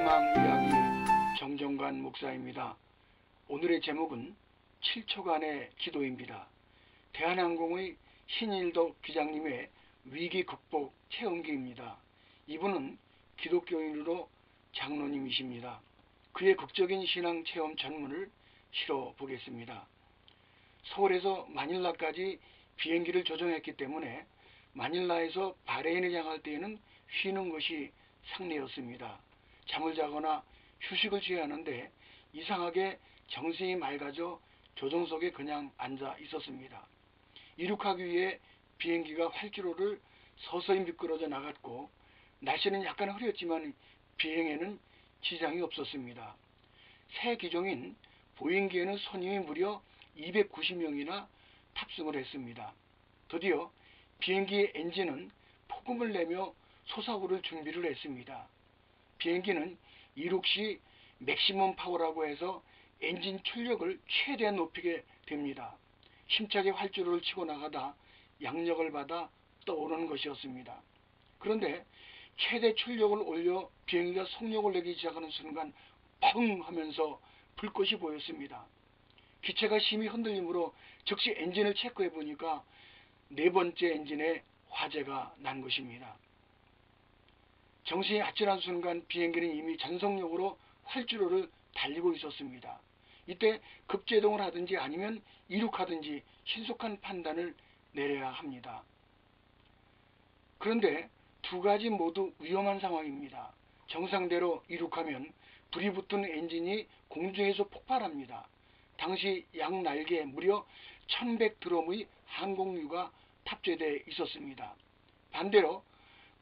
희망 이야기 정정관 목사입니다. 오늘의 제목은 7초간의 기도입니다. 대한항공의 신일덕 기장님의 위기 극복 체험기입니다. 이분은 기독교인으로 장로님이십니다. 그의 극적인 신앙 체험 전문을 실어 보겠습니다. 서울에서 마닐라까지 비행기를 조종했기 때문에 마닐라에서 바레인을 향할 때에는 쉬는 것이 상례였습니다. 잠을 자거나 휴식을 취해야 하는데 이상하게 정신이 맑아져 조종석에 그냥 앉아 있었습니다. 이륙하기 위해 비행기가 활주로를 서서히 미끄러져 나갔고 날씨는 약간 흐렸지만 비행에는 지장이 없었습니다. 새 기종인 보잉기에는 손님이 무려 290명이나 탑승을 했습니다. 드디어 비행기의 엔진은 폭음을 내며 솟아오를 준비를 했습니다. 비행기는 이륙 시 맥시멈 파워라고 해서 엔진 출력을 최대한 높이게 됩니다. 힘차게 활주로를 치고 나가다 양력을 받아 떠오르는 것이었습니다. 그런데 최대 출력을 올려 비행기가 속력을 내기 시작하는 순간 펑 하면서 불꽃이 보였습니다. 기체가 심히 흔들림으로 즉시 엔진을 체크해 보니까 네 번째 엔진에 화재가 난 것입니다. 정신이 아찔한 순간 비행기는 이미 전속력으로 활주로를 달리고 있었습니다. 이때 급제동을 하든지 아니면 이륙하든지 신속한 판단을 내려야 합니다. 그런데 두 가지 모두 위험한 상황입니다. 정상대로 이륙하면 불이 붙은 엔진이 공중에서 폭발합니다. 당시 양날개에 무려 1100드럼의 항공유가 탑재되어 있었습니다. 반대로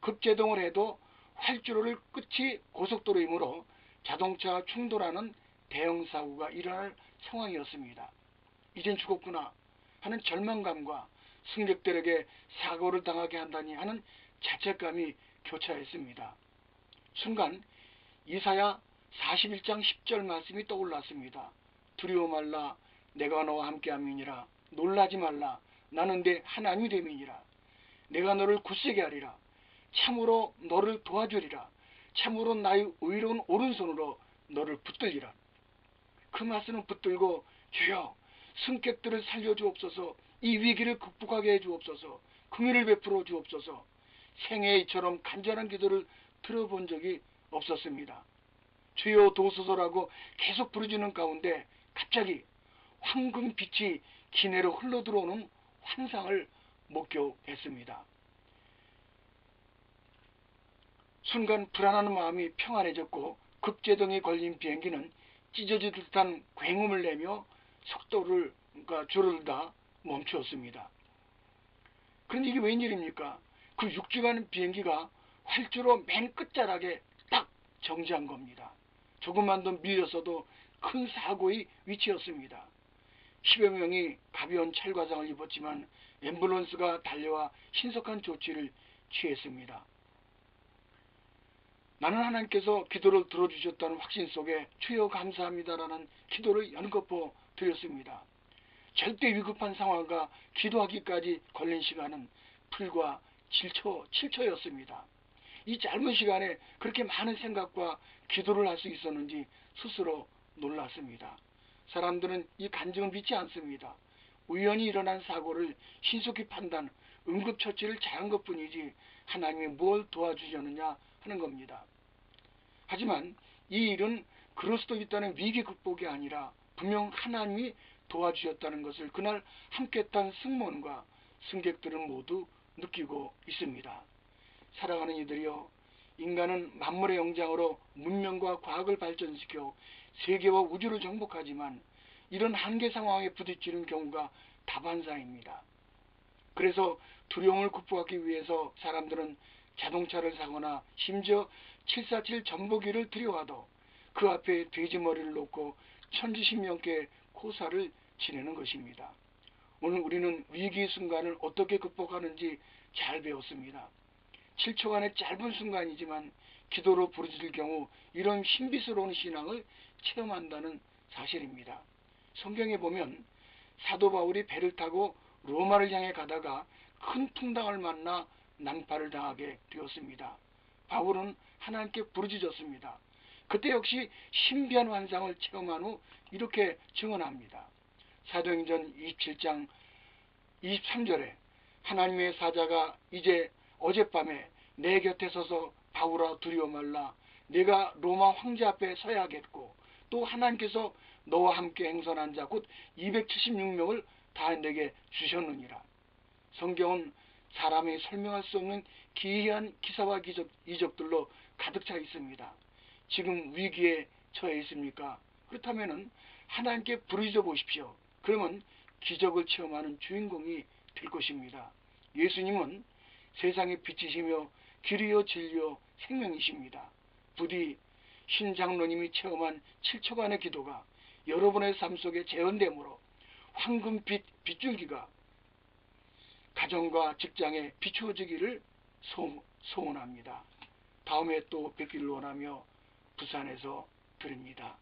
급제동을 해도 활주로를 끝이 고속도로이므로 자동차와 충돌하는 대형 사고가 일어날 상황이었습니다. 이젠 죽었구나 하는 절망감과 승객들에게 사고를 당하게 한다니 하는 자책감이 교차했습니다. 순간 이사야 41장 10절 말씀이 떠올랐습니다. 두려워 말라 내가 너와 함께함이니라. 놀라지 말라 나는 내 하나님이 됨이니라. 내가 너를 굳세게 하리라. 참으로 너를 도와주리라. 참으로 나의 의로운 오른손으로 너를 붙들리라. 그 말씀을 붙들고 주여 승객들을 살려주옵소서, 이 위기를 극복하게 해주옵소서, 긍휼을 베풀어 주옵소서. 생애에 이처럼 간절한 기도를 들어본 적이 없었습니다. 주여 도우소서라고 계속 부르짖는 가운데 갑자기 황금빛이 기내로 흘러들어오는 환상을 목격했습니다. 순간 불안한 마음이 평안해졌고 급제동에 걸린 비행기는 찢어질 듯한 굉음을 내며 속도를 줄이다 멈추었습니다. 그런데 이게 웬일입니까? 그 6주간 비행기가 활주로 맨 끝자락에 딱 정지한 겁니다. 조금만 더 밀렸어도 큰 사고의 위치였습니다. 10여 명이 가벼운 찰과상을 입었지만 앰뷸런스가 달려와 신속한 조치를 취했습니다. 나는 하나님께서 기도를 들어주셨다는 확신 속에 주여 감사합니다라는 기도를 연거푸 드렸습니다. 절대 위급한 상황과 기도하기까지 걸린 시간은 불과 7초였습니다. 이 짧은 시간에 그렇게 많은 생각과 기도를 할 수 있었는지 스스로 놀랐습니다. 사람들은 이 간증을 믿지 않습니다. 우연히 일어난 사고를 신속히 판단, 응급처치를 잘한 것뿐이지 하나님이 뭘 도와주셨느냐 하는 겁니다. 하지만 이 일은 그럴 수도 있다는 위기 극복이 아니라 분명 하나님이 도와주셨다는 것을 그날 함께했던 승무원과 승객들은 모두 느끼고 있습니다. 사랑하는 이들이여, 인간은 만물의 영장으로 문명과 과학을 발전시켜 세계와 우주를 정복하지만 이런 한계 상황에 부딪히는 경우가 다반사입니다. 그래서 두려움을 극복하기 위해서 사람들은 자동차를 사거나 심지어 747 전보기를 들여와도 그 앞에 돼지머리를 놓고 천지신명께 고사를 지내는 것입니다. 오늘 우리는 위기 순간을 어떻게 극복하는지 잘 배웠습니다. 7초간의 짧은 순간이지만 기도로 부르짖을 경우 이런 신비스러운 신앙을 체험한다는 사실입니다. 성경에 보면 사도 바울이 배를 타고 로마를 향해 가다가 큰 풍랑을 만나 난파를 당하게 되었습니다. 바울은 하나님께 부르짖었습니다. 그때 역시 신비한 환상을 체험한 후 이렇게 증언합니다. 사도행전 27장 23절에 하나님의 사자가 이제 어젯밤에 내 곁에 서서 바울아 두려워 말라 내가 로마 황제 앞에 서야겠고 또 하나님께서 너와 함께 행선한 자 곧 276명을 다 내게 주셨느니라. 성경은 사람이 설명할 수 없는 기이한 기사와 이적들로 가득 차 있습니다. 지금 위기에 처해 있습니까? 그렇다면 하나님께 부르짖어 보십시오. 그러면 기적을 체험하는 주인공이 될 것입니다. 예수님은 세상의 빛이시며 길이요 진리요 생명이십니다. 부디 신장로님이 체험한 7초간의 기도가 여러분의 삶 속에 재현됨으로 황금빛 빗줄기가 가정과 직장에 비추어지기를 소원합니다. 다음에 또 뵙기를 원하며 부산에서 드립니다.